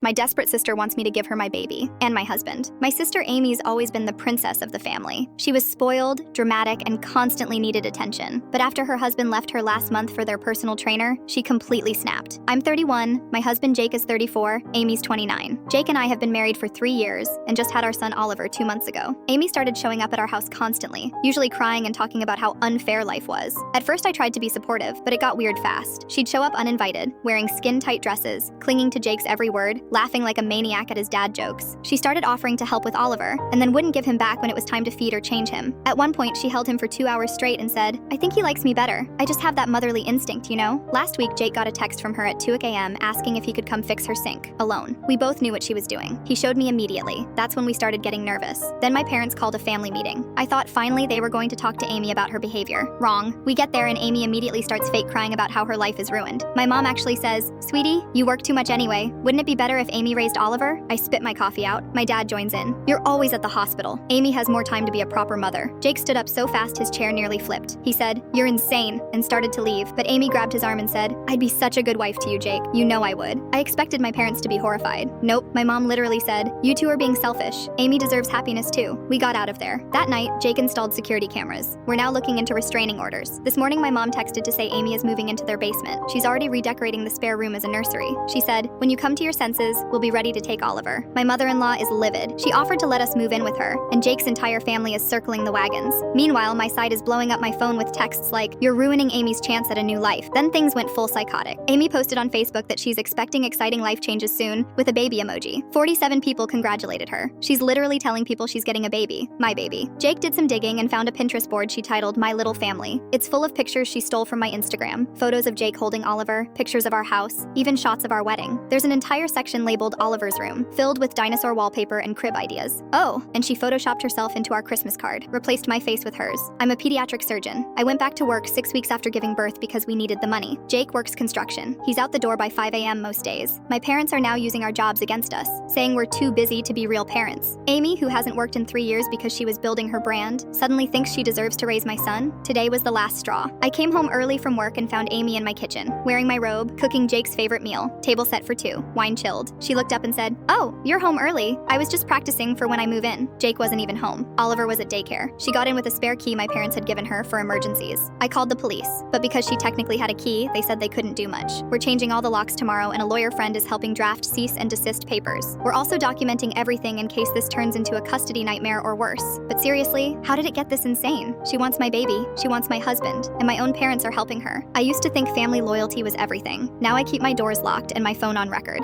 My desperate sister wants me to give her my baby and my husband. My sister Amy's always been the princess of the family. She was spoiled, dramatic, and constantly needed attention. But after her husband left her last month for their personal trainer, she completely snapped. I'm 31, my husband Jake is 34, Amy's 29. Jake and I have been married for 3 years and just had our son Oliver 2 months ago. Amy started showing up at our house constantly, usually crying and talking about how unfair life was. At first I tried to be supportive, but it got weird fast. She'd show up uninvited, wearing skin-tight dresses, clinging to Jake's every word, laughing like a maniac at his dad jokes. She started offering to help with Oliver, and then wouldn't give him back when it was time to feed or change him. At one point, she held him for 2 hours straight and said, "I think he likes me better. I just have that motherly instinct, you know?" Last week, Jake got a text from her at 2 a.m. asking if he could come fix her sink, alone. We both knew what she was doing. He showed me immediately. That's when we started getting nervous. Then my parents called a family meeting. I thought finally they were going to talk to Amy about her behavior. Wrong. We get there and Amy immediately starts fake crying about how her life is ruined. My mom actually says, "Sweetie, you work too much anyway. Wouldn't it be better if Amy raised Oliver?" I spit my coffee out. My dad joins in. "You're always at the hospital. Amy has more time to be a proper mother." Jake stood up so fast his chair nearly flipped. He said, "You're insane," and started to leave, but Amy grabbed his arm and said, "I'd be such a good wife to you, Jake. You know I would." I expected my parents to be horrified. Nope, my mom literally said, "You two are being selfish. Amy deserves happiness too." We got out of there. That night, Jake installed security cameras. We're now looking into restraining orders. This morning my mom texted to say Amy is moving into their basement. She's already redecorating the spare room as a nursery. She said, "When you come to your senses, we'll be ready to take Oliver." My mother-in-law is livid. She offered to let us move in with her, and Jake's entire family is circling the wagons. Meanwhile, my side is blowing up my phone with texts like, "You're ruining Amy's chance at a new life." Then things went full psychotic. Amy posted on Facebook that she's expecting exciting life changes soon, with a baby emoji. 47 people congratulated her. She's literally telling people she's getting a baby. My baby. Jake did some digging and found a Pinterest board she titled My Little Family. It's full of pictures she stole from my Instagram. Photos of Jake holding Oliver, pictures of our house, even shots of our wedding. There's an entire section labeled Oliver's Room, filled with dinosaur wallpaper and crib ideas. Oh, and she photoshopped herself into our Christmas card, replaced my face with hers. I'm a pediatric surgeon. I went back to work 6 weeks after giving birth because we needed the money. Jake works construction. He's out the door by 5 a.m. most days. My parents are now using our jobs against us, saying we're too busy to be real parents. Amy, who hasn't worked in 3 years because she was building her brand, suddenly thinks she deserves to raise my son. Today was the last straw. I came home early from work and found Amy in my kitchen, wearing my robe, cooking Jake's favorite meal, table set for 2, wine chilled. She looked up and said, "Oh, you're home early. I was just practicing for when I move in." Jake wasn't even home. Oliver was at daycare. She got in with a spare key my parents had given her for emergencies. I called the police, but because she technically had a key, they said they couldn't do much. We're changing all the locks tomorrow and a lawyer friend is helping draft cease and desist papers. We're also documenting everything in case this turns into a custody nightmare or worse. But seriously, how did it get this insane? She wants my baby, she wants my husband, and my own parents are helping her. I used to think family loyalty was everything. Now I keep my doors locked and my phone on record.